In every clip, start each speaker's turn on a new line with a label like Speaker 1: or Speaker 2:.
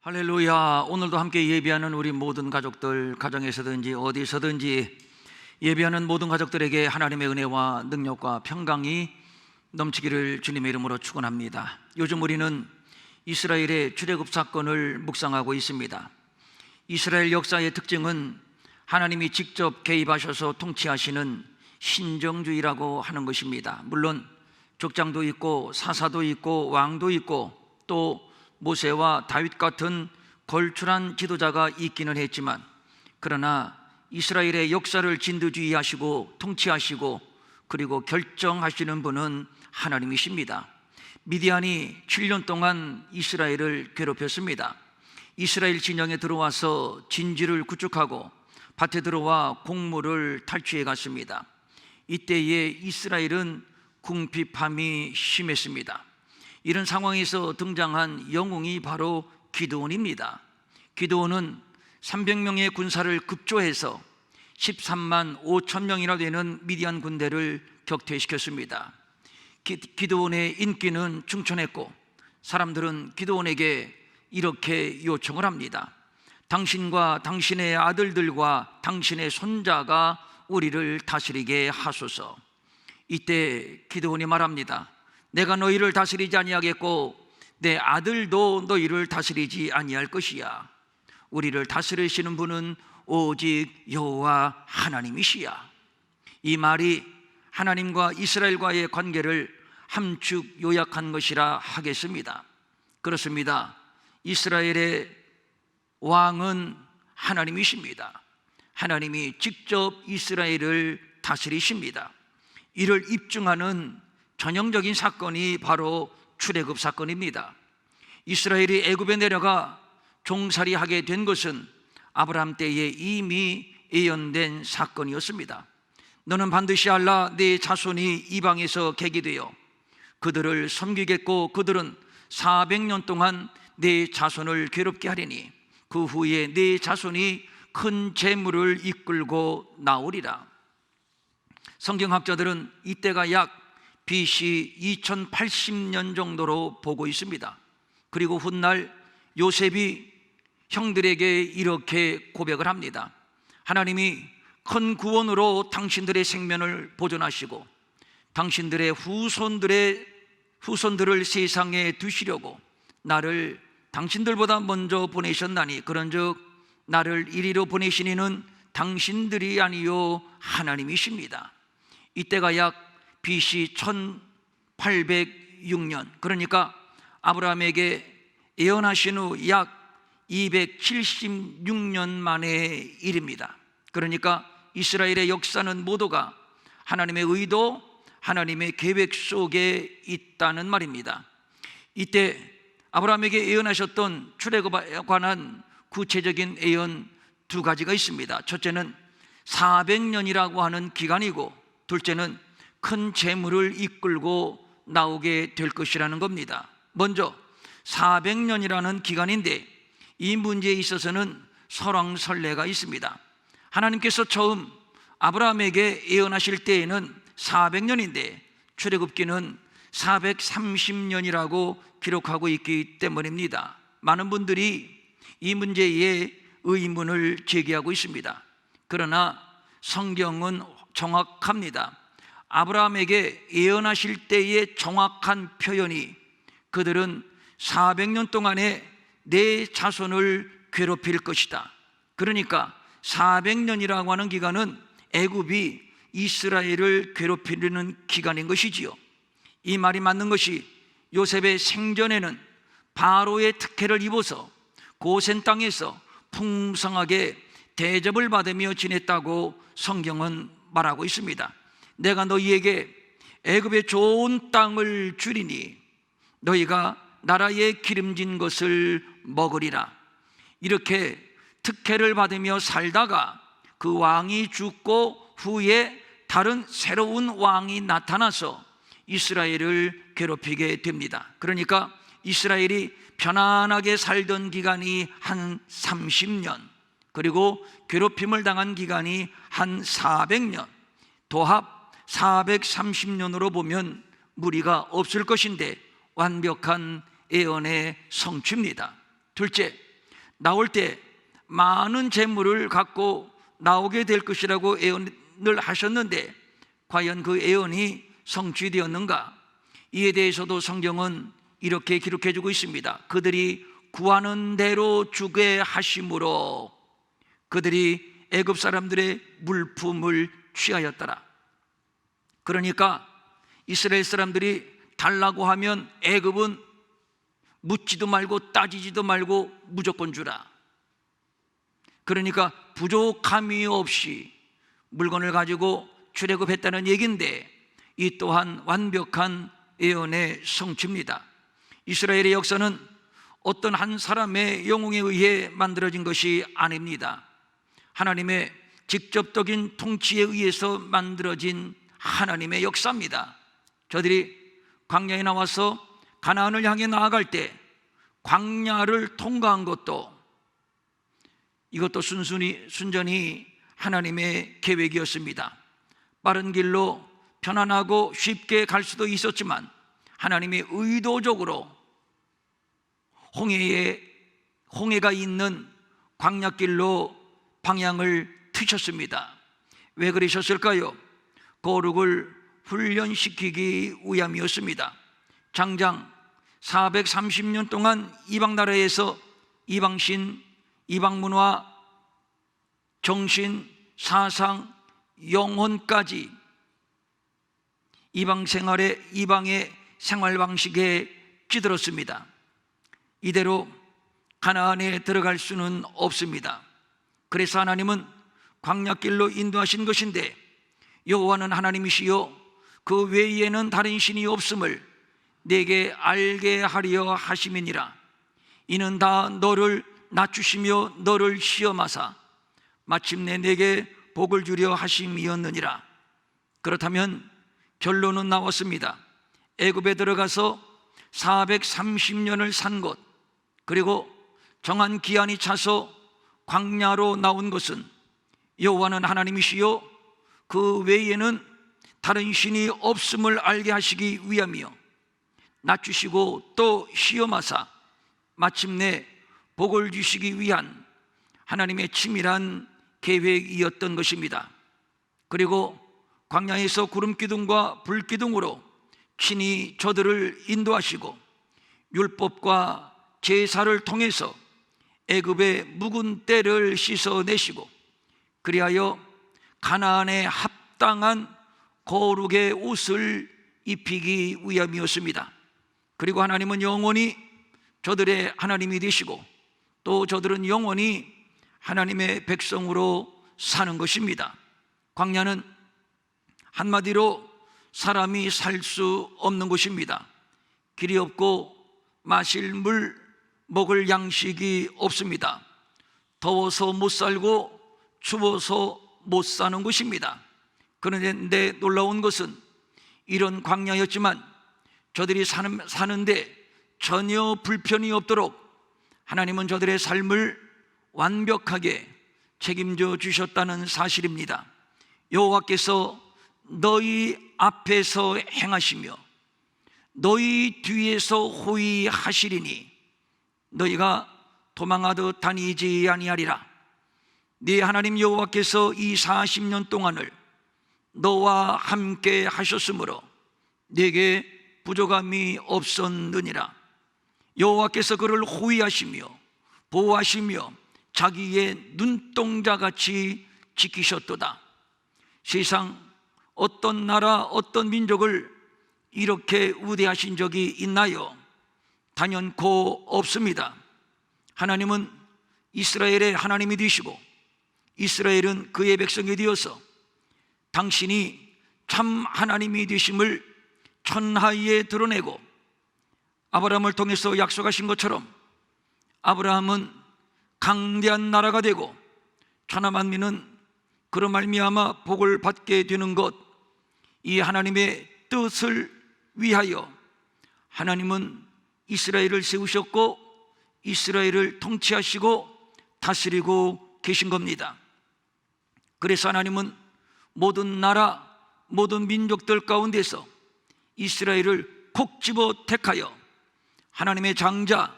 Speaker 1: 할렐루야. 오늘도 함께 예배하는 우리 모든 가족들, 가정에서든지 어디서든지 예배하는 모든 가족들에게 하나님의 은혜와 능력과 평강이 넘치기를 주님의 이름으로 축원합니다. 요즘 우리는 이스라엘의 출애굽 사건을 묵상하고 있습니다. 이스라엘 역사의 특징은 하나님이 직접 개입하셔서 통치하시는 신정주의라고 하는 것입니다. 물론 족장도 있고 사사도 있고 왕도 있고 또 모세와 다윗 같은 걸출한 지도자가 있기는 했지만, 그러나 이스라엘의 역사를 진두지휘하시고 통치하시고 그리고 결정하시는 분은 하나님이십니다. 미디안이 7년 동안 이스라엘을 괴롭혔습니다. 이스라엘 진영에 들어와서 진지를 구축하고 밭에 들어와 곡물을 탈취해 갔습니다. 이때에 이스라엘은 궁핍함이 심했습니다. 이런 상황에서 등장한 영웅이 바로 기드온입니다. 기드온은 300명의 군사를 급조해서 13만 5천 명이나 되는 미디안 군대를 격퇴시켰습니다. 기드온의 인기는 충천했고 사람들은 기드온에게 이렇게 요청을 합니다. 당신과 당신의 아들들과 당신의 손자가 우리를 다스리게 하소서. 이때 기드온이 말합니다. 내가 너희를 다스리지 아니하겠고 내 아들도 너희를 다스리지 아니할 것이야. 우리를 다스리시는 분은 오직 여호와 하나님이시야. 이 말이 하나님과 이스라엘과의 관계를 함축 요약한 것이라 하겠습니다. 그렇습니다. 이스라엘의 왕은 하나님이십니다. 하나님이 직접 이스라엘을 다스리십니다. 이를 입증하는 전형적인 사건이 바로 출애굽 사건입니다. 이스라엘이 애굽에 내려가 종살이하게 된 것은 아브라함 때에 이미 예언된 사건이었습니다. 너는 반드시 알라. 네 자손이 이방에서 계기되어 그들을 섬기겠고 그들은 400년 동안 네 자손을 괴롭게 하리니 그 후에 네 자손이 큰 재물을 이끌고 나오리라. 성경학자들은 이때가 약 BC 2080년 정도로 보고 있습니다. 그리고 훗날 요셉이 형들에게 이렇게 고백을 합니다. 하나님이 큰 구원으로 당신들의 생명을 보존하시고 당신들의 후손들을 세상에 두시려고 나를 당신들보다 먼저 보내셨나니 그런즉 나를 이리로 보내신 이는 당신들이 아니요 하나님이십니다. 이때가 약 BC 1806년, 그러니까 아브라함에게 예언하신 후 약 276년 만의 일입니다. 그러니까 이스라엘의 역사는 모두가 하나님의 의도, 하나님의 계획 속에 있다는 말입니다. 이때 아브라함에게 예언하셨던 출애굽에 관한 구체적인 예언 두 가지가 있습니다. 첫째는 400년이라고 하는 기간이고, 둘째는 큰 재물을 이끌고 나오게 될 것이라는 겁니다. 먼저 400년이라는 기간인데 이 문제에 있어서는 설왕설래가 있습니다. 하나님께서 처음 아브라함에게 예언하실 때에는 400년인데 출애굽기는 430년이라고 기록하고 있기 때문입니다. 많은 분들이 이 문제에 의문을 제기하고 있습니다. 그러나 성경은 정확합니다. 아브라함에게 예언하실 때의 정확한 표현이 그들은 400년 동안에 내 자손을 괴롭힐 것이다. 그러니까 400년이라고 하는 기간은 애굽이 이스라엘을 괴롭히는 기간인 것이지요. 이 말이 맞는 것이 요셉의 생전에는 바로의 특혜를 입어서 고센 땅에서 풍성하게 대접을 받으며 지냈다고 성경은 말하고 있습니다. 내가 너희에게 애굽의 좋은 땅을 주리니 너희가 나라의 기름진 것을 먹으리라. 이렇게 특혜를 받으며 살다가 그 왕이 죽고 후에 다른 새로운 왕이 나타나서 이스라엘을 괴롭히게 됩니다. 그러니까 이스라엘이 편안하게 살던 기간이 한 30년, 그리고 괴롭힘을 당한 기간이 한 400년, 도합 430년으로 보면 무리가 없을 것인데 완벽한 예언의 성취입니다. 둘째, 나올 때 많은 재물을 갖고 나오게 될 것이라고 예언을 하셨는데 과연 그 예언이 성취되었는가? 이에 대해서도 성경은 이렇게 기록해 주고 있습니다. 그들이 구하는 대로 주게 하심으로 그들이 애굽 사람들의 물품을 취하였더라. 그러니까 이스라엘 사람들이 달라고 하면 애굽은 묻지도 말고 따지지도 말고 무조건 주라. 그러니까 부족함이 없이 물건을 가지고 출애굽했다는 얘기인데 이 또한 완벽한 예언의 성취입니다. 이스라엘의 역사는 어떤 한 사람의 영웅에 의해 만들어진 것이 아닙니다. 하나님의 직접적인 통치에 의해서 만들어진 하나님의 역사입니다. 저들이 광야에 나와서 가나안을 향해 나아갈 때 광야를 통과한 것도 이것도 순전히 하나님의 계획이었습니다. 빠른 길로 편안하고 쉽게 갈 수도 있었지만 하나님이 의도적으로 홍해가 있는 광야길로 방향을 트셨습니다. 왜 그러셨을까요? 거룩을 훈련시키기 위함이었습니다. 장장 430년 동안 이방 나라에서 이방신, 이방문화, 정신, 사상, 영혼까지 이방의 생활 방식에 찌들었습니다. 이대로 가나안에 들어갈 수는 없습니다. 그래서 하나님은 광야길로 인도하신 것인데 여호와는 하나님이시요 그 외에는 다른 신이 없음을 내게 알게 하려 하심이니라. 이는 다 너를 낮추시며 너를 시험하사 마침내 내게 복을 주려 하심이었느니라. 그렇다면 결론은 나왔습니다. 애굽에 들어가서 430년을 산 것, 그리고 정한 기한이 차서 광야로 나온 것은 여호와는 하나님이시요 그 외에는 다른 신이 없음을 알게 하시기 위함이요 낮추시고 또 시험하사 마침내 복을 주시기 위한 하나님의 치밀한 계획이었던 것입니다. 그리고 광야에서 구름기둥과 불기둥으로 친히 저들을 인도하시고 율법과 제사를 통해서 애굽의 묵은 때를 씻어내시고 그리하여 가나안에 합당한 거룩의 옷을 입히기 위함이었습니다. 그리고 하나님은 영원히 저들의 하나님이 되시고 또 저들은 영원히 하나님의 백성으로 사는 것입니다. 광야는 한마디로 사람이 살 수 없는 곳입니다. 길이 없고 마실 물, 먹을 양식이 없습니다. 더워서 못 살고 추워서 못 사는 곳입니다. 그런데 놀라운 것은 이런 광야였지만 저들이 사는데 전혀 불편이 없도록 하나님은 저들의 삶을 완벽하게 책임져 주셨다는 사실입니다. 여호와께서 너희 앞에서 행하시며 너희 뒤에서 호위하시리니 너희가 도망하듯 다니지 아니하리라. 네 하나님 여호와께서 이 40년 동안을 너와 함께 하셨으므로 네게 부족함이 없었느니라. 여호와께서 그를 호위하시며 보호하시며 자기의 눈동자같이 지키셨도다. 세상 어떤 나라 어떤 민족을 이렇게 우대하신 적이 있나요? 단연코 없습니다. 하나님은 이스라엘의 하나님이 되시고 이스라엘은 그의 백성이 되어서 당신이 참 하나님이 되심을 천하에 드러내고 아브라함을 통해서 약속하신 것처럼 아브라함은 강대한 나라가 되고 천하 만민은 그로 말미암아 복을 받게 되는 것, 이 하나님의 뜻을 위하여 하나님은 이스라엘을 세우셨고 이스라엘을 통치하시고 다스리고 계신 겁니다. 그래서 하나님은 모든 나라, 모든 민족들 가운데서 이스라엘을 콕 집어 택하여 하나님의 장자,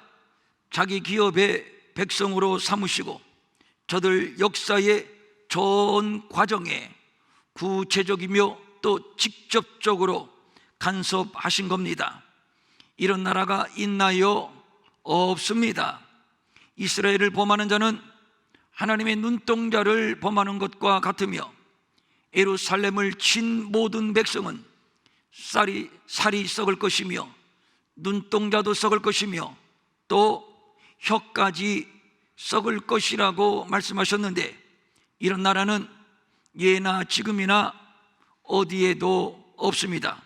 Speaker 1: 자기 기업의 백성으로 삼으시고 저들 역사의 전 과정에 구체적이며 또 직접적으로 간섭하신 겁니다. 이런 나라가 있나요? 없습니다. 이스라엘을 범하는 자는 하나님의 눈동자를 범하는 것과 같으며 예루살렘을 친 모든 백성은 살이 썩을 것이며 눈동자도 썩을 것이며 또 혀까지 썩을 것이라고 말씀하셨는데, 이런 나라는 예나 지금이나 어디에도 없습니다.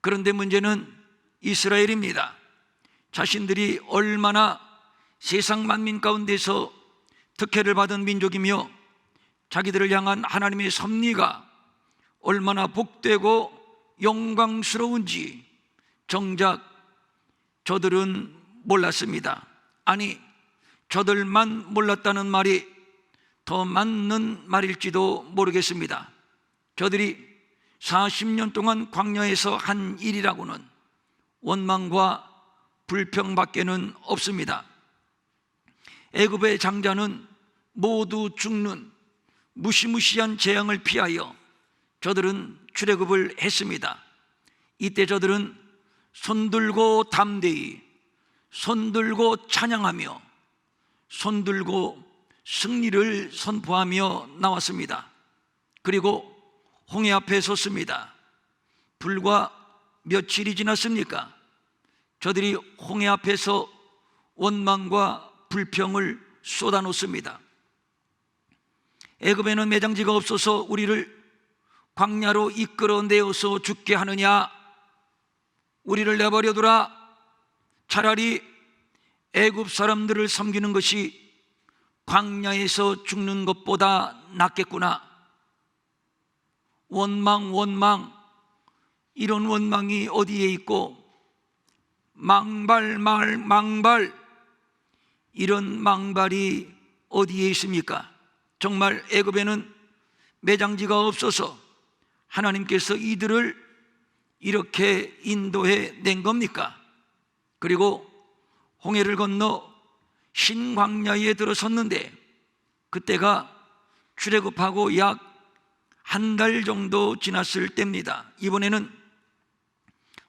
Speaker 1: 그런데 문제는 이스라엘입니다. 자신들이 얼마나 세상 만민 가운데서 특혜를 받은 민족이며 자기들을 향한 하나님의 섭리가 얼마나 복되고 영광스러운지 정작 저들은 몰랐습니다. 아니, 저들만 몰랐다는 말이 더 맞는 말일지도 모르겠습니다. 저들이 40년 동안 광야에서 한 일이라고는 원망과 불평밖에는 없습니다. 애굽의 장자는 모두 죽는 무시무시한 재앙을 피하여 저들은 출애굽을 했습니다. 이때 저들은 손들고 담대히, 손들고 찬양하며, 손들고 승리를 선포하며 나왔습니다. 그리고 홍해 앞에 섰습니다. 불과 며칠이 지났습니까? 저들이 홍해 앞에서 원망과 불평을 쏟아놓습니다. 애굽에는 매장지가 없어서 우리를 광야로 이끌어내어서 죽게 하느냐? 우리를 내버려두라. 차라리 애굽 사람들을 섬기는 것이 광야에서 죽는 것보다 낫겠구나. 원망, 이런 원망이 어디에 있고, 망발, 이런 망발이 어디에 있습니까? 정말 애굽에는 매장지가 없어서 하나님께서 이들을 이렇게 인도해 낸 겁니까? 그리고 홍해를 건너 신광야에 들어섰는데 그때가 출애굽하고 약 한 달 정도 지났을 때입니다. 이번에는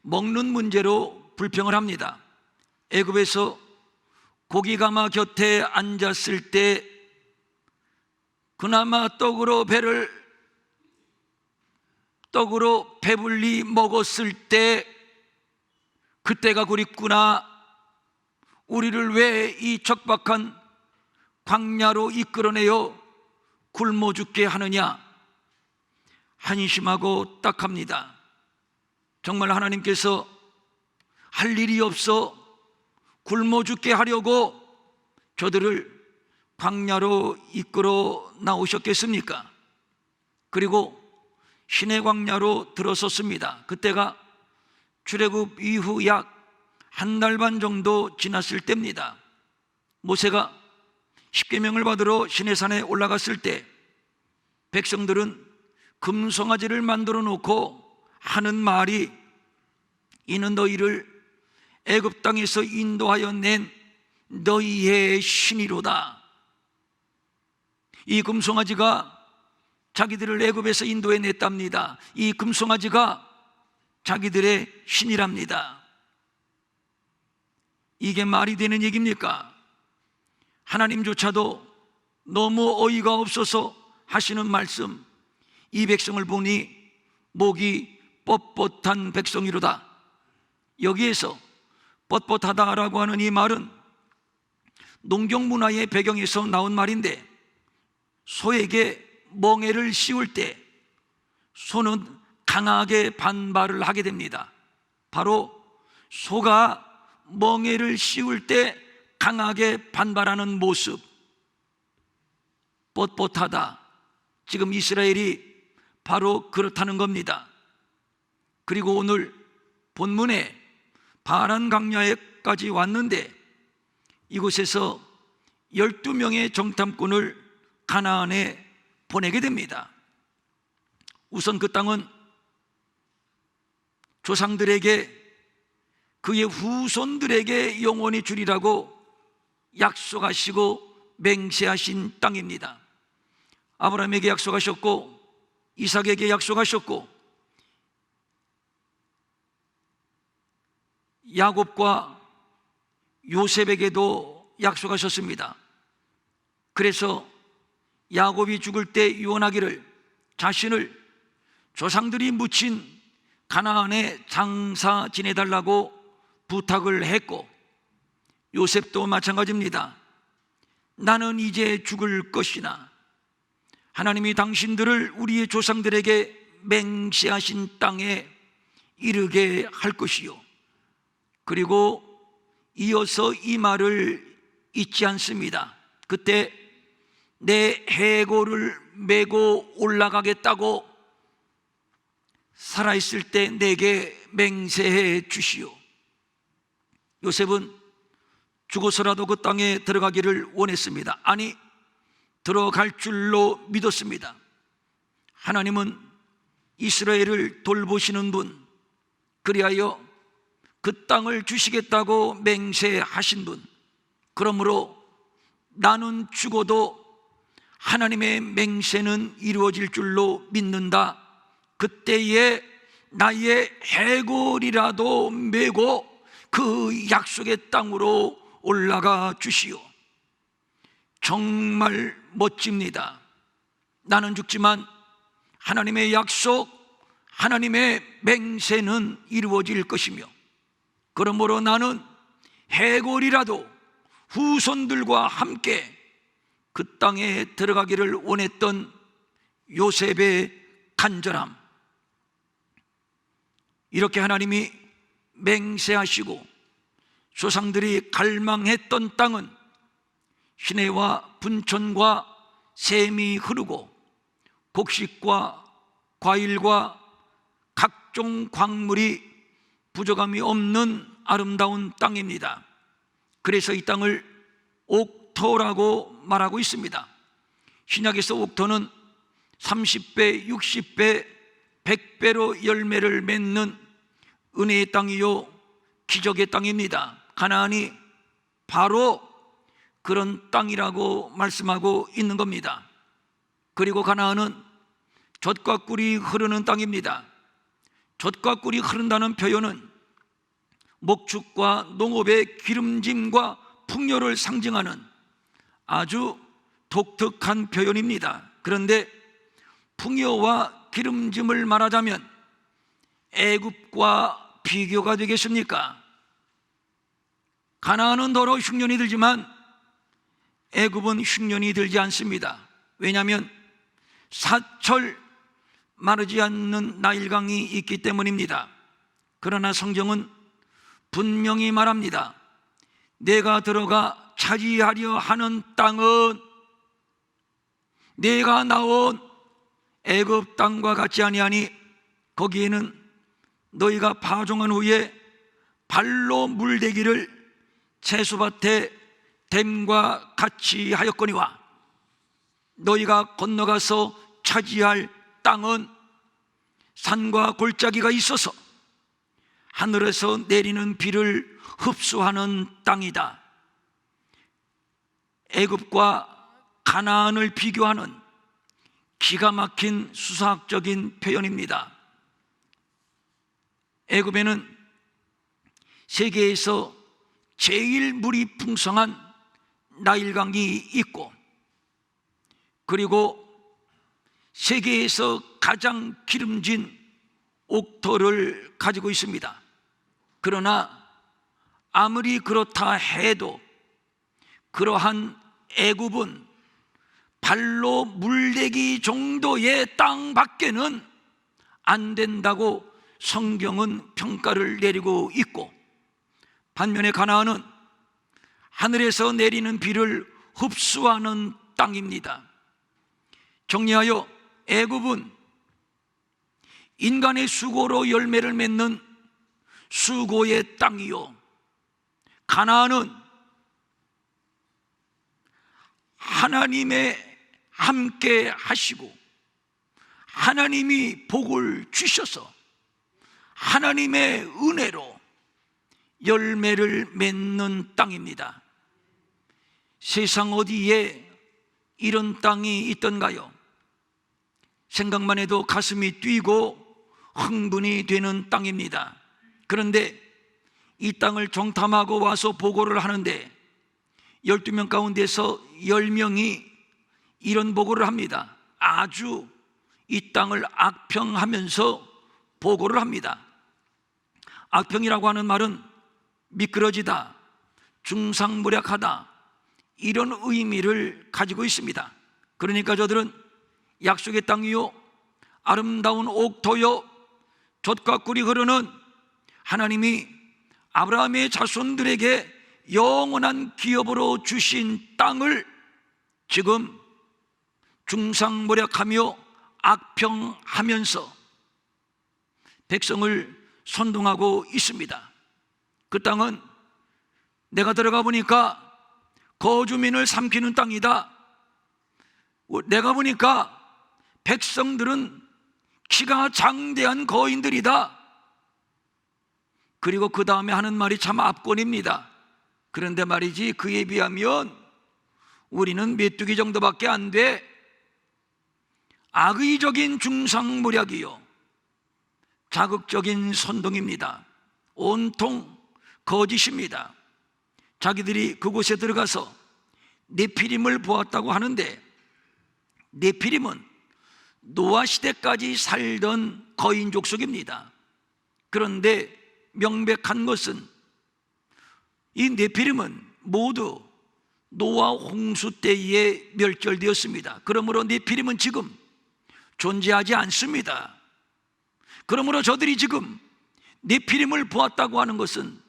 Speaker 1: 먹는 문제로 불평을 합니다. 애굽에서 고기가마 곁에 앉았을 때 그나마 떡으로 배불리 먹었을 때 그때가 그립구나. 우리를 왜 이 척박한 광야로 이끌어내어 굶어 죽게 하느냐? 한심하고 딱합니다. 정말 하나님께서 할 일이 없어 굶어 죽게 하려고 저들을 광야로 이끌어 나오셨겠습니까? 그리고 신의 광야로 들어섰습니다. 그때가 출애굽 이후 약 한 달 반 정도 지났을 때입니다. 모세가 십계명을 받으러 시내산에 올라갔을 때 백성들은 금송아지를 만들어 놓고 하는 말이, 이는 너희를 애굽 땅에서 인도하여 낸 너희의 신이로다. 이 금송아지가 자기들을 애굽에서 인도해 냈답니다. 이 금송아지가 자기들의 신이랍니다. 이게 말이 되는 얘기입니까? 하나님조차도 너무 어이가 없어서 하시는 말씀, 이 백성을 보니 목이 뻣뻣한 백성이로다. 여기에서 뻣뻣하다라고 하는 이 말은 농경문화의 배경에서 나온 말인데, 소에게 멍에를 씌울 때 소는 강하게 반발을 하게 됩니다. 바로 소가 멍에를 씌울 때 강하게 반발하는 모습, 뻣뻣하다. 지금 이스라엘이 바로 그렇다는 겁니다. 그리고 오늘 본문에 바란 광야에까지 왔는데 이곳에서 12명의 정탐꾼을 가나안에 보내게 됩니다. 우선 그 땅은 조상들에게, 그의 후손들에게 영원히 주리라고 약속하시고 맹세하신 땅입니다. 아브라함에게 약속하셨고 이삭에게 약속하셨고 야곱과 요셉에게도 약속하셨습니다. 그래서 야곱이 죽을 때 유언하기를 자신을 조상들이 묻힌 가나안에 장사 지내달라고 부탁을 했고, 요셉도 마찬가지입니다. 나는 이제 죽을 것이나 하나님이 당신들을 우리의 조상들에게 맹세하신 땅에 이르게 할 것이요, 그리고 이어서 이 말을 잊지 않습니다. 그때 내 해골을 메고 올라가겠다고 살아있을 때 내게 맹세해 주시오. 요셉은 죽어서라도 그 땅에 들어가기를 원했습니다. 아니, 들어갈 줄로 믿었습니다. 하나님은 이스라엘을 돌보시는 분, 그리하여 그 땅을 주시겠다고 맹세하신 분, 그러므로 나는 죽어도 하나님의 맹세는 이루어질 줄로 믿는다. 그때에 나의 해골이라도 메고 그 약속의 땅으로 올라가 주시오. 정말 멋집니다. 나는 죽지만 하나님의 약속, 하나님의 맹세는 이루어질 것이며, 그러므로 나는 해골이라도 후손들과 함께 그 땅에 들어가기를 원했던 요셉의 간절함, 이렇게 하나님이 맹세하시고 조상들이 갈망했던 땅은 시내와 분천과 샘이 흐르고 곡식과 과일과 각종 광물이 부족함이 없는 아름다운 땅입니다. 그래서 이 땅을 옥토라고 말하고 있습니다. 신약에서 옥토는 30배, 60배, 100배로 열매를 맺는 은혜의 땅이요 기적의 땅입니다. 가나안이 바로 그런 땅이라고 말씀하고 있는 겁니다. 그리고 가나안은 젖과 꿀이 흐르는 땅입니다. 젖과 꿀이 흐른다는 표현은 목축과 농업의 기름짐과 풍요를 상징하는 아주 독특한 표현입니다. 그런데 풍요와 기름짐을 말하자면 애굽과 비교가 되겠습니까? 가나안은 더러 흉년이 들지만 애굽은 흉년이 들지 않습니다. 왜냐하면 사철 마르지 않는 나일강이 있기 때문입니다. 그러나 성경은 분명히 말합니다. 내가 들어가 차지하려 하는 땅은 내가 나온 애굽 땅과 같지 아니하니 거기에는 너희가 파종한 후에 발로 물대기를 채소밭에 댐과 같이 하였거니와 너희가 건너가서 차지할 땅은 산과 골짜기가 있어서 하늘에서 내리는 비를 흡수하는 땅이다. 애굽과 가나안을 비교하는 기가 막힌 수사학적인 표현입니다. 애굽에는 세계에서 제일 물이 풍성한 나일강이 있고, 그리고 세계에서 가장 기름진 옥토를 가지고 있습니다. 그러나 아무리 그렇다 해도 그러한 애굽은 발로 물대기 정도의 땅밖에는 안 된다고 성경은 평가를 내리고 있고, 반면에 가나안은 하늘에서 내리는 비를 흡수하는 땅입니다. 정리하여 애굽은 인간의 수고로 열매를 맺는 수고의 땅이요, 가나안은 하나님의 함께 하시고 하나님이 복을 주셔서 하나님의 은혜로 열매를 맺는 땅입니다. 세상 어디에 이런 땅이 있던가요? 생각만 해도 가슴이 뛰고 흥분이 되는 땅입니다. 그런데 이 땅을 정탐하고 와서 보고를 하는데 12명 가운데서 10명이 이런 보고를 합니다. 아주 이 땅을 악평하면서 보고를 합니다. 악평이라고 하는 말은 미끄러지다, 중상모략하다, 이런 의미를 가지고 있습니다. 그러니까 저들은 약속의 땅이요, 아름다운 옥토요, 젖과 꿀이 흐르는 하나님이 아브라함의 자손들에게 영원한 기업으로 주신 땅을 지금 중상모략하며 악평하면서 백성을 선동하고 있습니다. 그 땅은 내가 들어가 보니까 거주민을 삼키는 땅이다. 내가 보니까 백성들은 키가 장대한 거인들이다. 그리고 그 다음에 하는 말이 참 압권입니다. 그런데 말이지, 그에 비하면 우리는 메뚜기 정도밖에 안 돼. 악의적인 중상모략이요, 자극적인 선동입니다. 온통 거짓입니다. 자기들이 그곳에 들어가서 네피림을 보았다고 하는데, 네피림은 노아 시대까지 살던 거인 족속입니다. 그런데 명백한 것은 이 네피림은 모두 노아 홍수 때에 멸절되었습니다. 그러므로 네피림은 지금 존재하지 않습니다. 그러므로 저들이 지금 네피림을 보았다고 하는 것은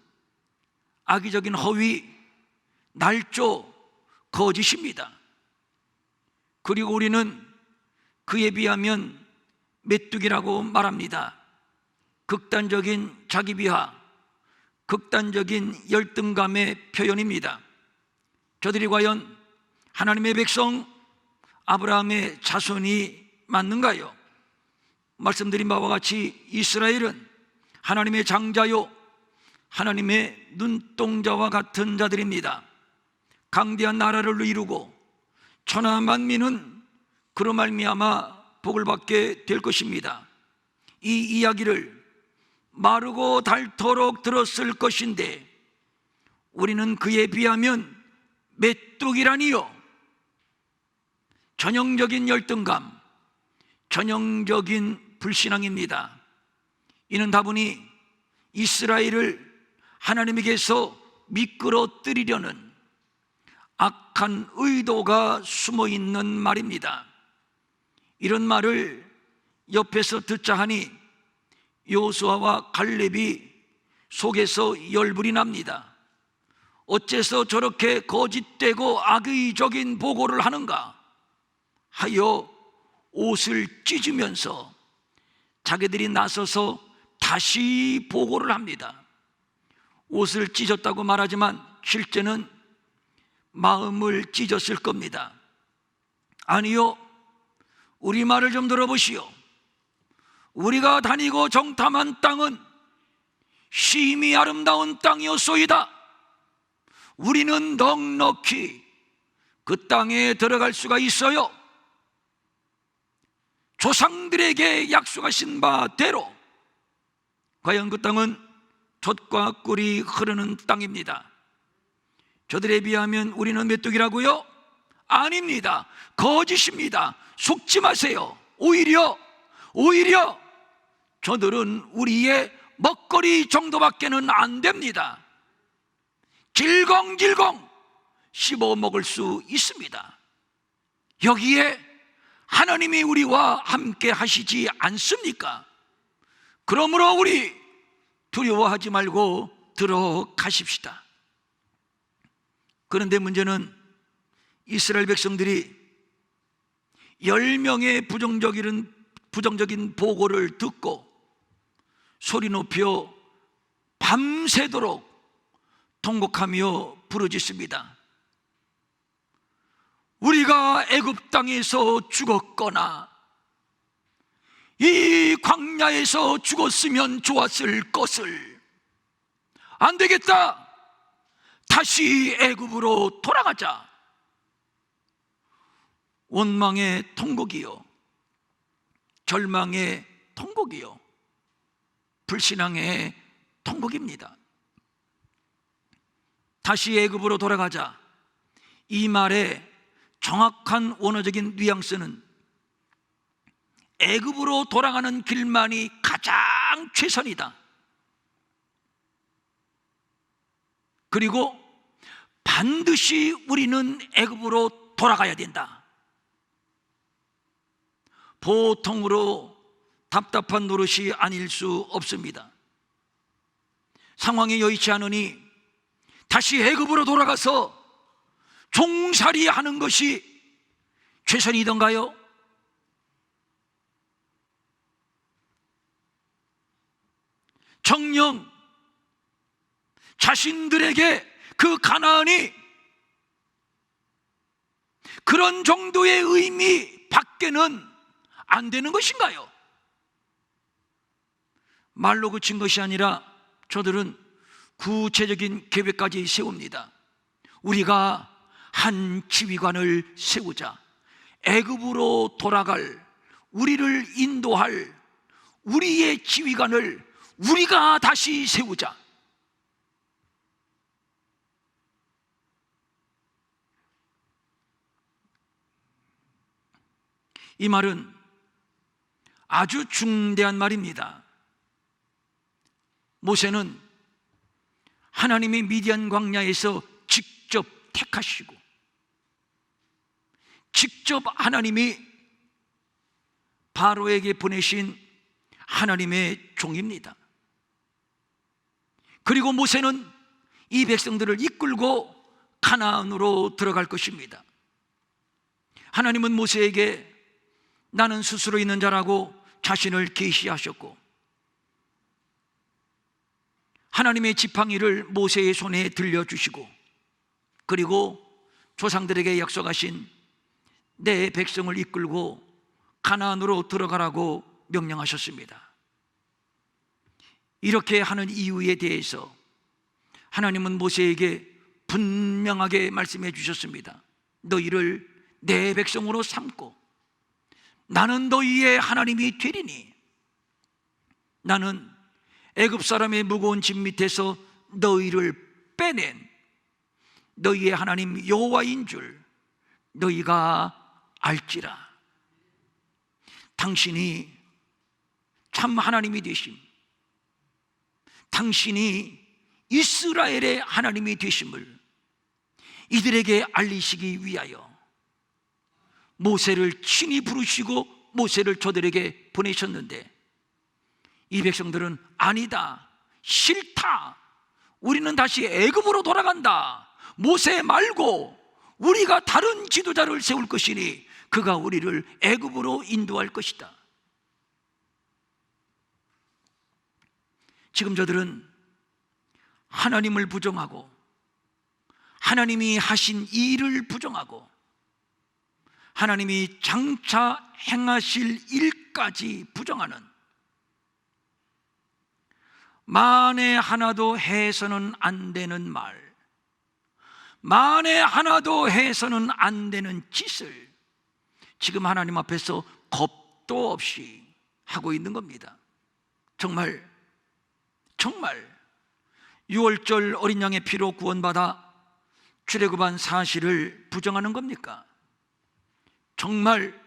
Speaker 1: 악의적인 허위, 날조, 거짓입니다. 그리고 우리는 그에 비하면 메뚜기라고 말합니다. 극단적인 자기 비하, 극단적인 열등감의 표현입니다. 저들이 과연 하나님의 백성 아브라함의 자손이 맞는가요? 말씀드린 바와 같이 이스라엘은 하나님의 장자요, 하나님의 눈동자와 같은 자들입니다. 강대한 나라를 이루고 천하 만민은 그로 말미암아 복을 받게 될 것입니다. 이 이야기를 마르고 닳도록 들었을 것인데 우리는 그에 비하면 메뚜기라니요, 전형적인 열등감, 전형적인 불신앙입니다. 이는 다분히 이스라엘을 하나님에게서 미끄러뜨리려는 악한 의도가 숨어 있는 말입니다. 이런 말을 옆에서 듣자 하니 여호수아와 갈렙이 속에서 열불이 납니다. 어째서 저렇게 거짓되고 악의적인 보고를 하는가 하여 옷을 찢으면서 자기들이 나서서 다시 보고를 합니다. 옷을 찢었다고 말하지만 실제는 마음을 찢었을 겁니다. 아니요, 우리 말을 좀 들어보시오. 우리가 다니고 정탐한 땅은 심히 아름다운 땅이었소이다. 우리는 넉넉히 그 땅에 들어갈 수가 있어요. 조상들에게 약속하신 바대로 과연 그 땅은 젖과 꿀이 흐르는 땅입니다. 저들에 비하면 우리는 메뚜기라고요? 아닙니다. 거짓입니다. 속지 마세요. 오히려 저들은 우리의 먹거리 정도밖에는 안 됩니다. 질겅질겅 씹어 먹을 수 있습니다. 여기에 하나님이 우리와 함께 하시지 않습니까? 그러므로 우리 두려워하지 말고 들어가십시다. 그런데 문제는 이스라엘 백성들이 10명의 부정적인 보고를 듣고 소리 높여 밤새도록 통곡하며 부르짖습니다. 우리가 애굽 땅에서 죽었거나 이 광야에서 죽었으면 좋았을 것을, 안 되겠다, 다시 애굽으로 돌아가자. 원망의 통곡이요, 절망의 통곡이요, 불신앙의 통곡입니다. 다시 애굽으로 돌아가자, 이 말의 정확한 원어적인 뉘앙스는 애굽으로 돌아가는 길만이 가장 최선이다, 그리고 반드시 우리는 애굽으로 돌아가야 된다. 보통으로 답답한 노릇이 아닐 수 없습니다. 상황이 여의치 않으니 다시 애굽으로 돌아가서 종살이 하는 것이 최선이던가요? 정녕 자신들에게 그 가나안이 그런 정도의 의미 밖에는 안 되는 것인가요? 말로 그친 것이 아니라 저들은 구체적인 계획까지 세웁니다. 우리가 한 지휘관을 세우자, 애굽으로 돌아갈, 우리를 인도할 우리의 지휘관을 우리가 다시 세우자. 이 말은 아주 중대한 말입니다. 모세는 하나님이 미디안 광야에서 직접 택하시고 직접 하나님이 바로에게 보내신 하나님의 종입니다. 그리고 모세는 이 백성들을 이끌고 가나안으로 들어갈 것입니다. 하나님은 모세에게 나는 스스로 있는 자라고 자신을 계시하셨고, 하나님의 지팡이를 모세의 손에 들려주시고, 그리고 조상들에게 약속하신 내 백성을 이끌고 가나안으로 들어가라고 명령하셨습니다. 이렇게 하는 이유에 대해서 하나님은 모세에게 분명하게 말씀해 주셨습니다. 너희를 내 백성으로 삼고 나는 너희의 하나님이 되리니, 나는 애굽 사람의 무거운 짐 밑에서 너희를 빼낸 너희의 하나님 여호와인 줄 너희가 알지라. 당신이 참 하나님이 되심, 당신이 이스라엘의 하나님이 되심을 이들에게 알리시기 위하여 모세를 친히 부르시고 모세를 저들에게 보내셨는데, 이 백성들은 아니다, 싫다, 우리는 다시 애굽으로 돌아간다, 모세 말고 우리가 다른 지도자를 세울 것이니 그가 우리를 애굽으로 인도할 것이다. 지금 저들은 하나님을 부정하고 하나님이 하신 일을 부정하고 하나님이 장차 행하실 일까지 부정하는, 만에 하나도 해서는 안 되는 말, 만에 하나도 해서는 안 되는 짓을 지금 하나님 앞에서 겁도 없이 하고 있는 겁니다. 정말 6월절 어린 양의 피로 구원받아 출애굽한 사실을 부정하는 겁니까? 정말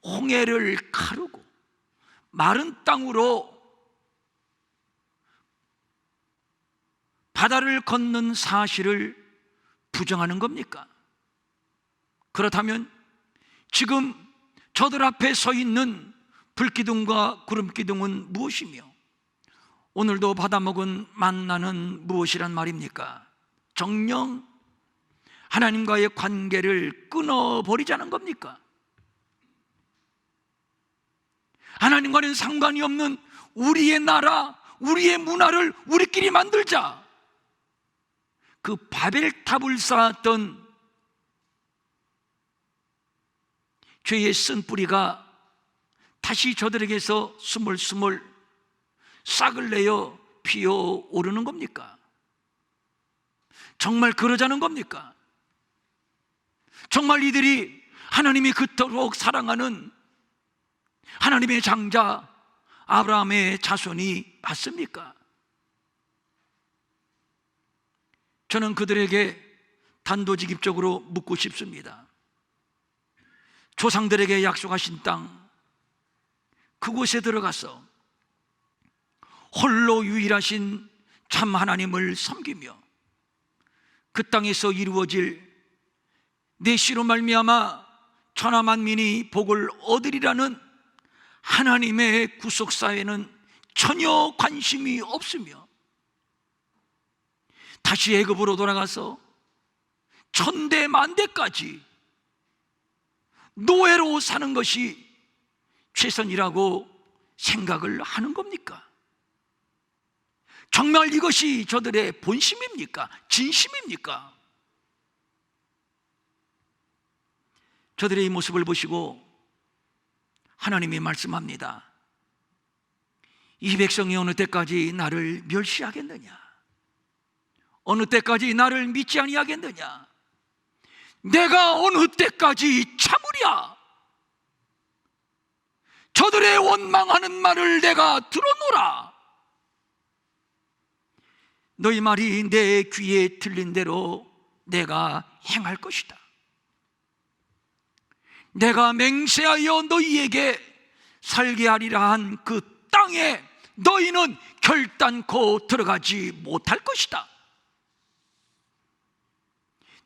Speaker 1: 홍해를 가르고 마른 땅으로 바다를 걷는 사실을 부정하는 겁니까? 그렇다면 지금 저들 앞에 서 있는 불기둥과 구름기둥은 무엇이며 오늘도 받아먹은 만나는 무엇이란 말입니까? 정녕 하나님과의 관계를 끊어버리자는 겁니까? 하나님과는 상관이 없는 우리의 나라, 우리의 문화를 우리끼리 만들자. 그 바벨탑을 쌓았던 죄의 쓴뿌리가 다시 저들에게서 스물스물 싹을 내어 피어오르는 겁니까? 정말 그러자는 겁니까? 정말 이들이 하나님이 그토록 사랑하는 하나님의 장자 아브라함의 자손이 맞습니까? 저는 그들에게 단도직입적으로 묻고 싶습니다. 조상들에게 약속하신 땅, 그곳에 들어가서 홀로 유일하신 참 하나님을 섬기며 그 땅에서 이루어질 내 씨로 말미암아 천하 만민이 복을 얻으리라는 하나님의 구속사에는 전혀 관심이 없으며 다시 애굽으로 돌아가서 천대만대까지 노예로 사는 것이 최선이라고 생각을 하는 겁니까? 정말 이것이 저들의 본심입니까? 진심입니까? 저들의 이 모습을 보시고 하나님이 말씀합니다. 이 백성이 어느 때까지 나를 멸시하겠느냐? 어느 때까지 나를 믿지 아니하겠느냐? 내가 어느 때까지 참으랴? 저들의 원망하는 말을 내가 들어노라. 너희 말이 내 귀에 들린 대로 내가 행할 것이다. 내가 맹세하여 너희에게 살게 하리라 한 그 땅에 너희는 결단코 들어가지 못할 것이다.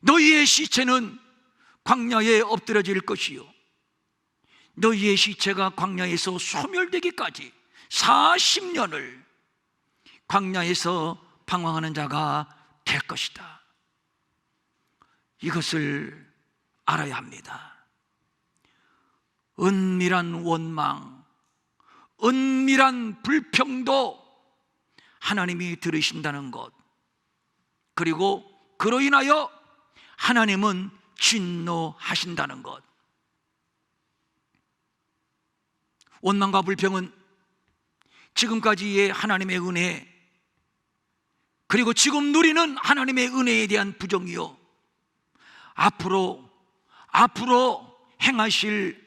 Speaker 1: 너희의 시체는 광야에 엎드려질 것이요 너희의 시체가 광야에서 소멸되기까지 40년을 광야에서 방황하는 자가 될 것이다. 이것을 알아야 합니다. 은밀한 원망, 은밀한 불평도 하나님이 들으신다는 것, 그리고 그로 인하여 하나님은 진노하신다는 것. 원망과 불평은 지금까지의 하나님의 은혜, 그리고 지금 누리는 하나님의 은혜에 대한 부정이요 앞으로 행하실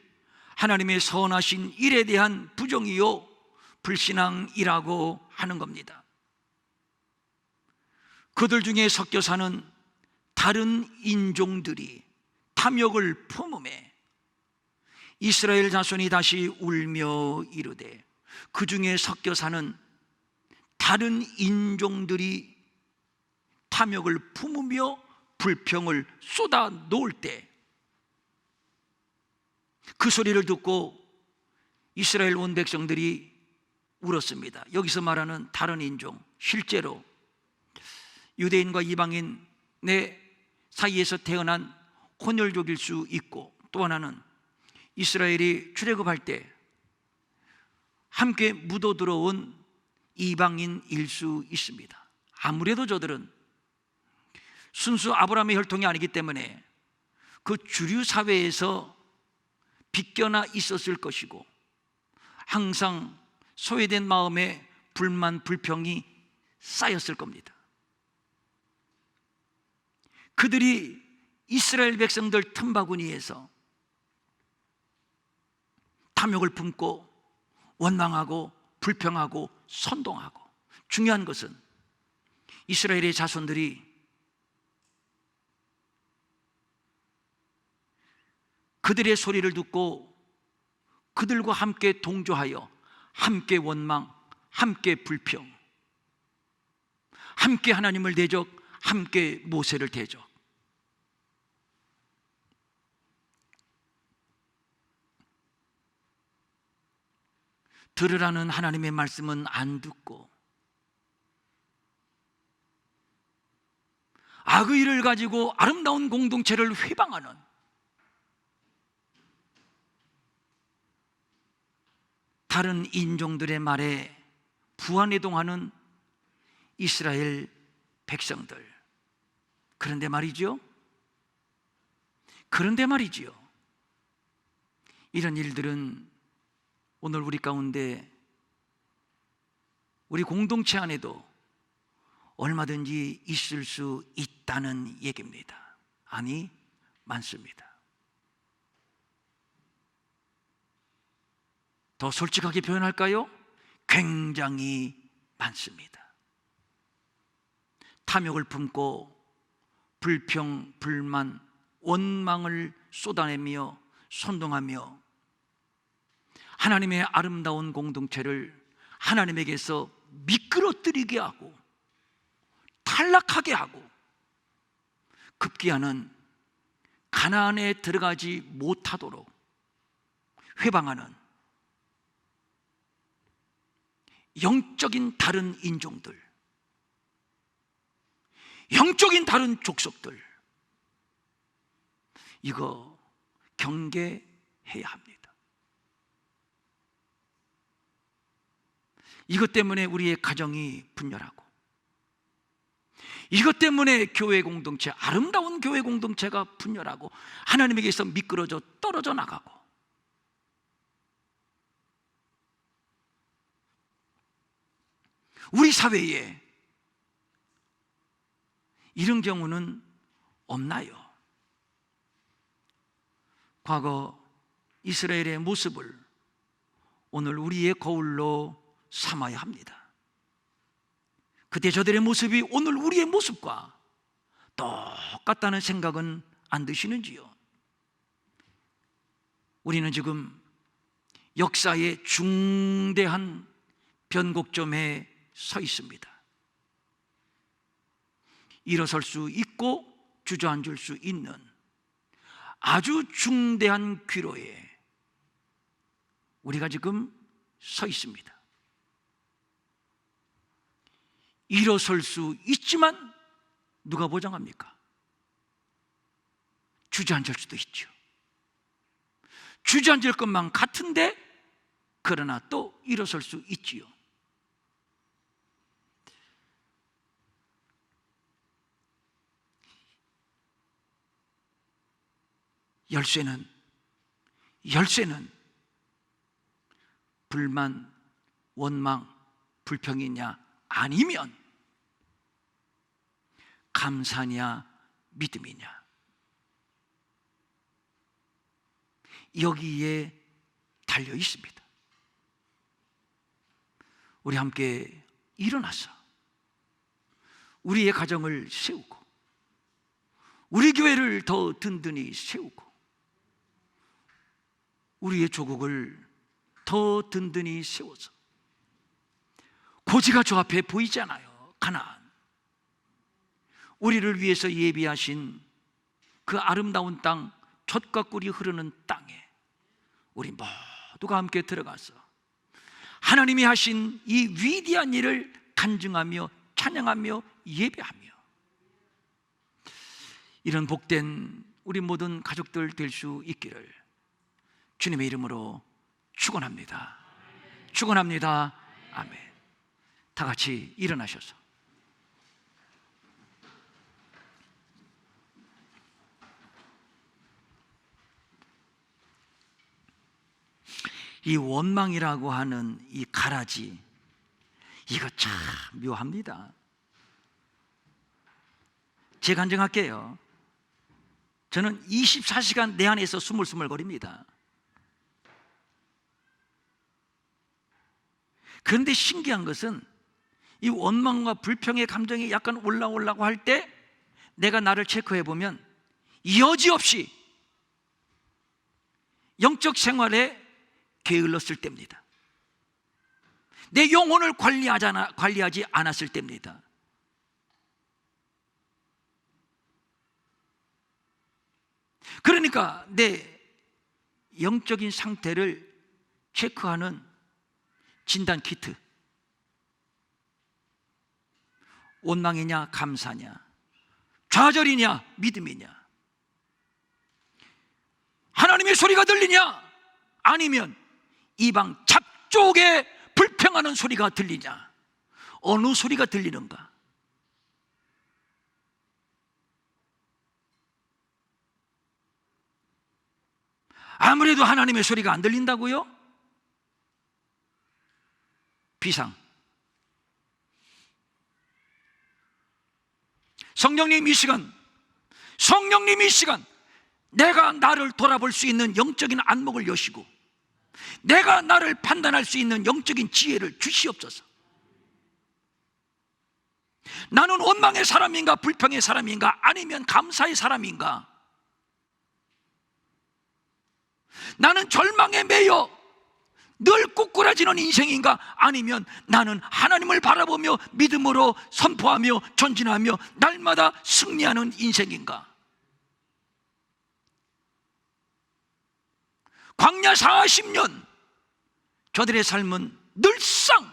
Speaker 1: 하나님의 선하신 일에 대한 부정이요 불신앙이라고 하는 겁니다. 그들 중에 섞여 사는 다른 인종들이 탐욕을 품음에 이스라엘 자손이 다시 울며 이르되, 그 중에 섞여 사는 다른 인종들이 탐욕을 품으며 불평을 쏟아 놓을 때 그 소리를 듣고 이스라엘 온 백성들이 울었습니다. 여기서 말하는 다른 인종, 실제로 유대인과 이방인의 사이에서 태어난 혼혈족일 수 있고, 또 하나는 이스라엘이 출애굽할 때 함께 묻어 들어온 이방인일 수 있습니다. 아무래도 저들은 순수 아브라함의 혈통이 아니기 때문에 그 주류 사회에서 빗겨나 있었을 것이고, 항상 소외된 마음에 불만, 불평이 쌓였을 겁니다. 그들이 이스라엘 백성들 틈바구니에서 탐욕을 품고 원망하고 불평하고 선동하고, 중요한 것은 이스라엘의 자손들이 그들의 소리를 듣고 그들과 함께 동조하여 함께 원망, 함께 불평, 함께 하나님을 대적, 함께 모세를 대적. 들으라는 하나님의 말씀은 안 듣고 악의 일을 가지고 아름다운 공동체를 회방하는 다른 인종들의 말에 부안해동하는 이스라엘 백성들. 그런데 말이죠, 이런 일들은 오늘 우리 가운데, 우리 공동체 안에도 얼마든지 있을 수 있다는 얘기입니다. 아니, 많습니다. 더 솔직하게 표현할까요? 굉장히 많습니다. 탐욕을 품고 불평, 불만, 원망을 쏟아내며 선동하며 하나님의 아름다운 공동체를 하나님에게서 미끄러뜨리게 하고 탈락하게 하고 급기야는 가나안에 들어가지 못하도록 회방하는 영적인 다른 인종들, 영적인 다른 족속들, 이거 경계해야 합니다. 이것 때문에 우리의 가정이 분열하고, 이것 때문에 교회 공동체, 아름다운 교회 공동체가 분열하고 하나님에게서 미끄러져 떨어져 나가고, 우리 사회에 이런 경우는 없나요? 과거 이스라엘의 모습을 오늘 우리의 거울로 삼아야 합니다. 그때 저들의 모습이 오늘 우리의 모습과 똑같다는 생각은 안 드시는지요? 우리는 지금 역사의 중대한 변곡점에 서 있습니다. 일어설 수 있고 주저앉을 수 있는 아주 중대한 기로에 우리가 지금 서 있습니다. 일어설 수 있지만 누가 보장합니까? 주저앉을 수도 있죠. 주저앉을 것만 같은데 그러나 또 일어설 수 있지요. 열쇠는 불만, 원망, 불평이냐 아니면 감사냐 믿음이냐, 여기에 달려 있습니다. 우리 함께 일어나서 우리의 가정을 세우고 우리 교회를 더 든든히 세우고 우리의 조국을 더 든든히 세워서, 고지가 저 앞에 보이잖아요. 가나안, 우리를 위해서 예비하신 그 아름다운 땅, 젖과 꿀이 흐르는 땅에 우리 모두가 함께 들어가서 하나님이 하신 이 위대한 일을 간증하며 찬양하며 예배하며, 이런 복된 우리 모든 가족들 될 수 있기를 주님의 이름으로 축원합니다. 축원합니다. 아멘. 다 같이 일어나셔서 이 원망이라고 하는 이 가라지, 이거 참 묘합니다. 제가 간증할게요. 저는 24시간 내 안에서 스물스물거립니다. 그런데 신기한 것은 이 원망과 불평의 감정이 약간 올라오려고 할 때 내가 나를 체크해 보면 여지없이 영적 생활에 게을렀을 때입니다. 내 영혼을 관리하지 않았을 때입니다. 그러니까 내 영적인 상태를 체크하는 진단 키트, 원망이냐 감사냐, 좌절이냐 믿음이냐, 하나님의 소리가 들리냐 아니면 이방 잡족의 불평하는 소리가 들리냐, 어느 소리가 들리는가? 아무래도 하나님의 소리가 안 들린다고요? 비상. 성령님 이 시간 내가 나를 돌아볼 수 있는 영적인 안목을 여시고 내가 나를 판단할 수 있는 영적인 지혜를 주시옵소서. 나는 원망의 사람인가, 불평의 사람인가, 아니면 감사의 사람인가? 나는 절망에 매여 늘 꾸꾸라지는 인생인가, 아니면 나는 하나님을 바라보며 믿음으로 선포하며 전진하며 날마다 승리하는 인생인가? 광야 40년 저들의 삶은 늘상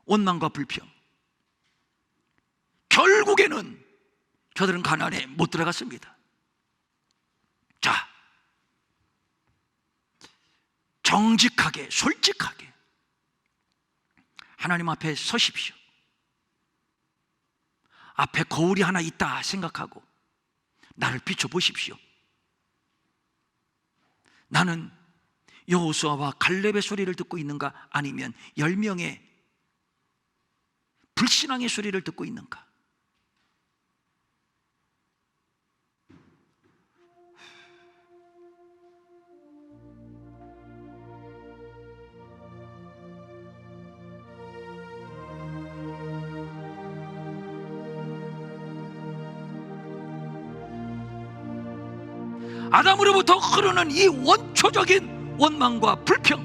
Speaker 1: 원망과 불평. 결국에는 저들은 가나안에 못 들어갔습니다. 자, 정직하게, 솔직하게 하나님 앞에 서십시오. 앞에 거울이 하나 있다 생각하고 나를 비춰보십시오. 나는 여호수아와 갈렙의 소리를 듣고 있는가, 아니면 10명의 불신앙의 소리를 듣고 있는가? 아담으로부터 흐르는 이 원초적인 원망과 불평,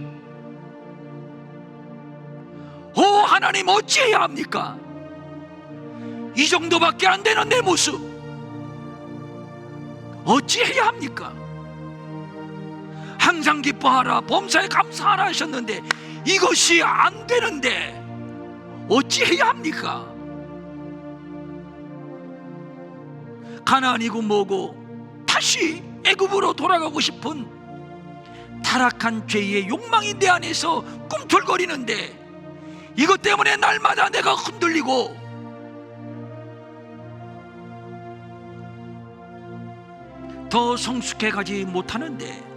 Speaker 1: 오 하나님, 어찌해야 합니까? 이 정도밖에 안 되는 내 모습 어찌해야 합니까? 항상 기뻐하라, 범사에 감사하라 하셨는데 이것이 안 되는데 어찌해야 합니까? 가나안이고 뭐고 다시 애굽으로 돌아가고 싶은 타락한 죄의 욕망이 내 안에서 꿈틀거리는데 이것 때문에 날마다 내가 흔들리고 더 성숙해 가지 못하는데,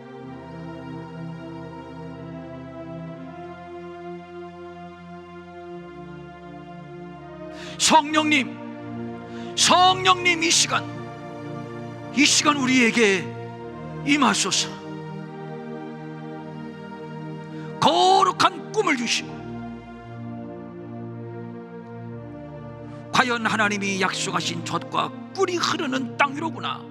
Speaker 1: 성령님 이 시간 우리에게 임하소서. 거룩한 꿈을 주시고, 과연 하나님이 약속하신 젖과 꿀이 흐르는 땅 위로구나.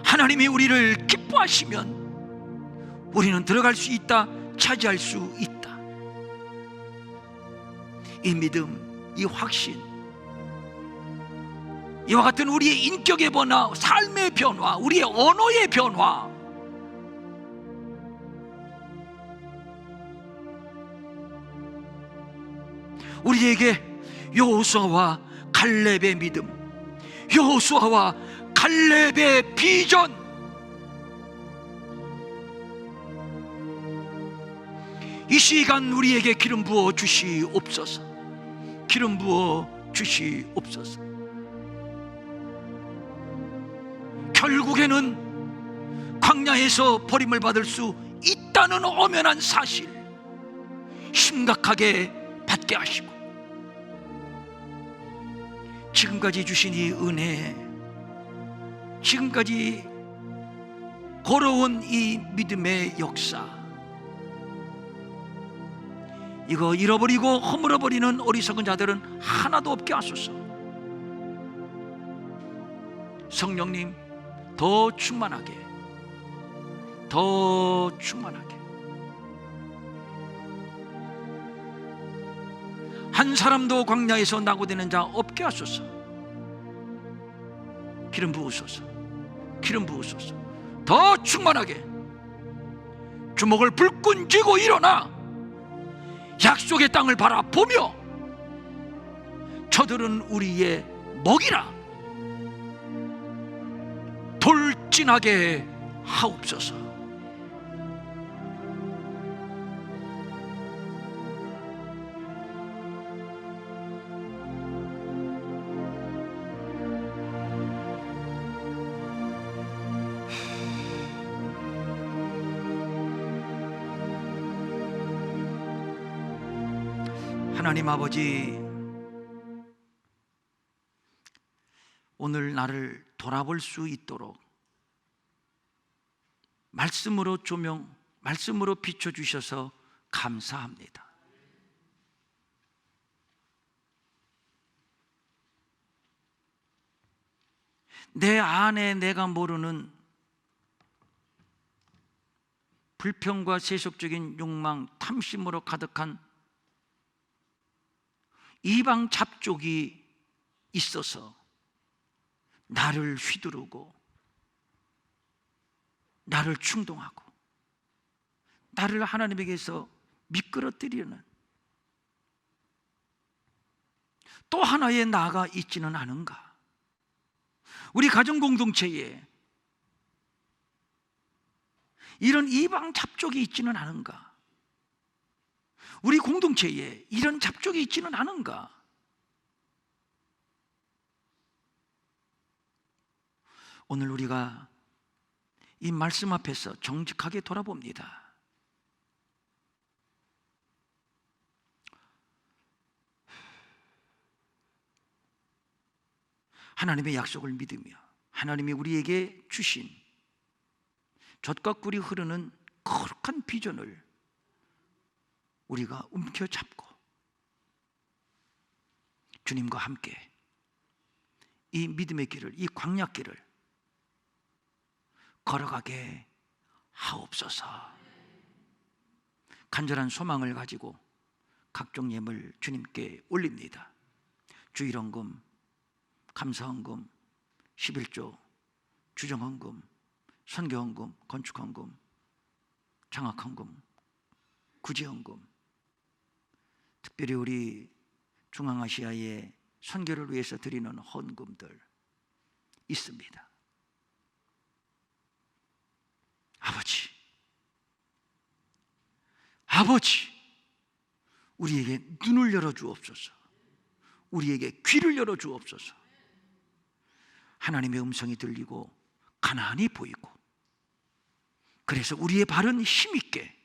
Speaker 1: 하나님이 우리를 기뻐하시면 우리는 들어갈 수 있다, 차지할 수 있다. 이 믿음, 이 확신, 이와 같은 우리의 인격의 변화, 삶의 변화, 우리의 언어의 변화, 우리에게 여호수아와 갈렙의 믿음, 여호수아와 갈렙의 비전, 이 시간 우리에게 기름 부어 주시옵소서. 기름 부어 주시옵소서. 결국에는 광야에서 버림을 받을 수 있다는 엄연한 사실 심각하게 받게 하시고, 지금까지 주신 이 은혜, 지금까지 걸어온 이 믿음의 역사, 이거 잃어버리고 허물어버리는 어리석은 자들은 하나도 없게 하소서. 성령님, 더 충만하게, 더 충만하게, 한 사람도 광야에서 낙오되는 자 없게 하소서. 기름 부으소서. 기름 부으소서. 더 충만하게 주먹을 불끈 쥐고 일어나 약속의 땅을 바라보며 저들은 우리의 먹이라 돌진하게 하옵소서. 하나님 아버지, 오늘 나를 돌아볼 수 있도록 말씀으로 조명 말씀으로 비춰주셔서 감사합니다. 내 안에 내가 모르는 불평과 세속적인 욕망, 탐심으로 가득한 이방 잡족이 있어서 나를 휘두르고 나를 충동하고 나를 하나님에게서 미끄러뜨리는 또 하나의 나가 있지는 않은가? 우리 가정 공동체에 이런 이방 잡족이 있지는 않은가? 우리 공동체에 이런 잡족이 있지는 않은가? 오늘 우리가 이 말씀 앞에서 정직하게 돌아봅니다. 하나님의 약속을 믿으며 하나님이 우리에게 주신 젖과 꿀이 흐르는 거룩한 비전을 우리가 움켜잡고 주님과 함께 이 믿음의 길을, 이 광야길을 걸어가게 하옵소서. 간절한 소망을 가지고 각종 예물 주님께 올립니다. 주일헌금, 감사헌금, 11조, 주정헌금, 선교헌금, 건축헌금, 장학헌금, 구제헌금, 특별히 우리 중앙아시아의 선교를 위해서 드리는 헌금들 있습니다. 아버지, 우리에게 눈을 열어주옵소서. 우리에게 귀를 열어주옵소서. 하나님의 음성이 들리고 가나안이 보이고, 그래서 우리의 발은 힘있게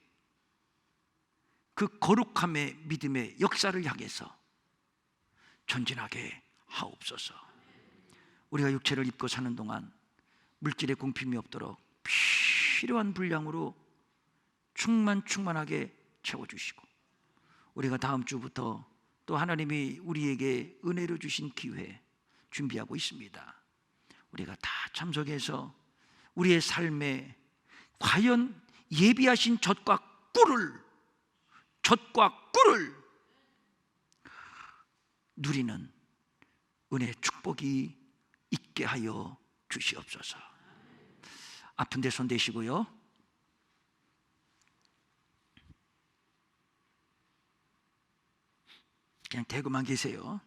Speaker 1: 그 거룩함의 믿음의 역사를 향해서 전진하게 하옵소서. 우리가 육체를 입고 사는 동안 물질의 궁핍이 없도록 필요한 분량으로 충만하게 채워주시고, 우리가 다음 주부터 또 하나님이 우리에게 은혜로 주신 기회 준비하고 있습니다. 우리가 다 참석해서 우리의 삶에 과연 예비하신 젖과 꿀을 누리는 은혜의 축복이 있게 하여 주시옵소서. 아픈 데 손 대시고요. 그냥 대고만 계세요.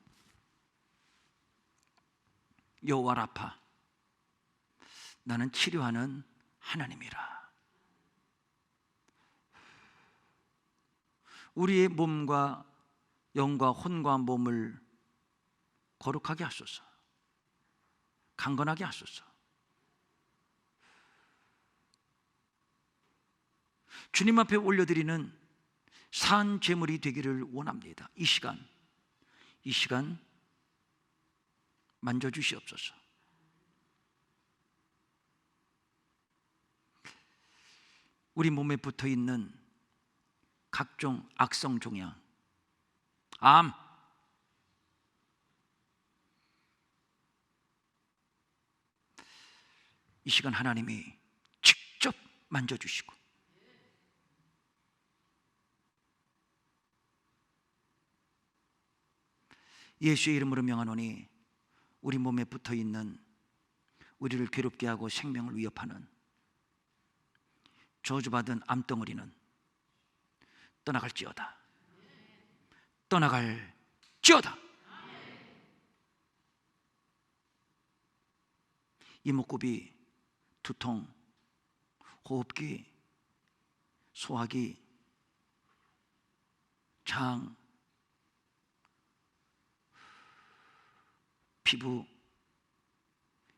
Speaker 1: 여호와 라파, 나는 치료하는 하나님이라. 우리의 몸과 영과 혼과 몸을 거룩하게 하소서. 강건하게 하소서. 주님 앞에 올려드리는 산 제물이 되기를 원합니다. 이 시간 만져주시옵소서. 우리 몸에 붙어있는 각종 악성 종양, 암, 이 시간 하나님이 직접 만져주시고, 예수의 이름으로 명하노니 우리 몸에 붙어있는, 우리를 괴롭게 하고 생명을 위협하는 저주받은 암덩어리는 떠나갈지어다. 떠나갈지어다. 이목구비, 두통, 호흡기, 소화기, 장, 피부,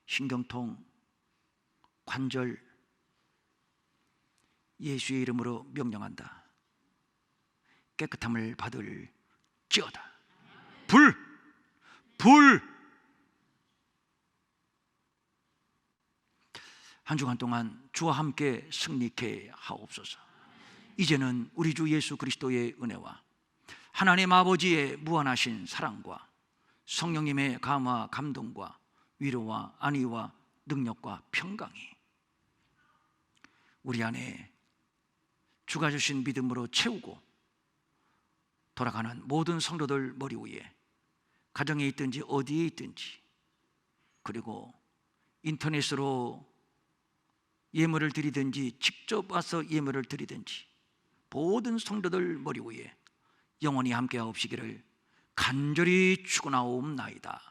Speaker 1: 신경통, 관절, 예수의 이름으로 명령한다. 깨끗함을 받을지어다. 불! 한 주간 동안 주와 함께 승리케 하옵소서. 이제는 우리 주 예수 그리스도의 은혜와 하나님 아버지의 무한하신 사랑과 성령님의 감화 감동과 위로와 안위와 능력과 평강이 우리 안에 주가 주신 믿음으로 채우고 돌아가는 모든 성도들 머리 위에, 가정에 있든지 어디에 있든지, 그리고 인터넷으로 예물을 드리든지 직접 와서 예물을 드리든지 모든 성도들 머리 위에 영원히 함께하옵시기를 간절히 축원하옵나이다.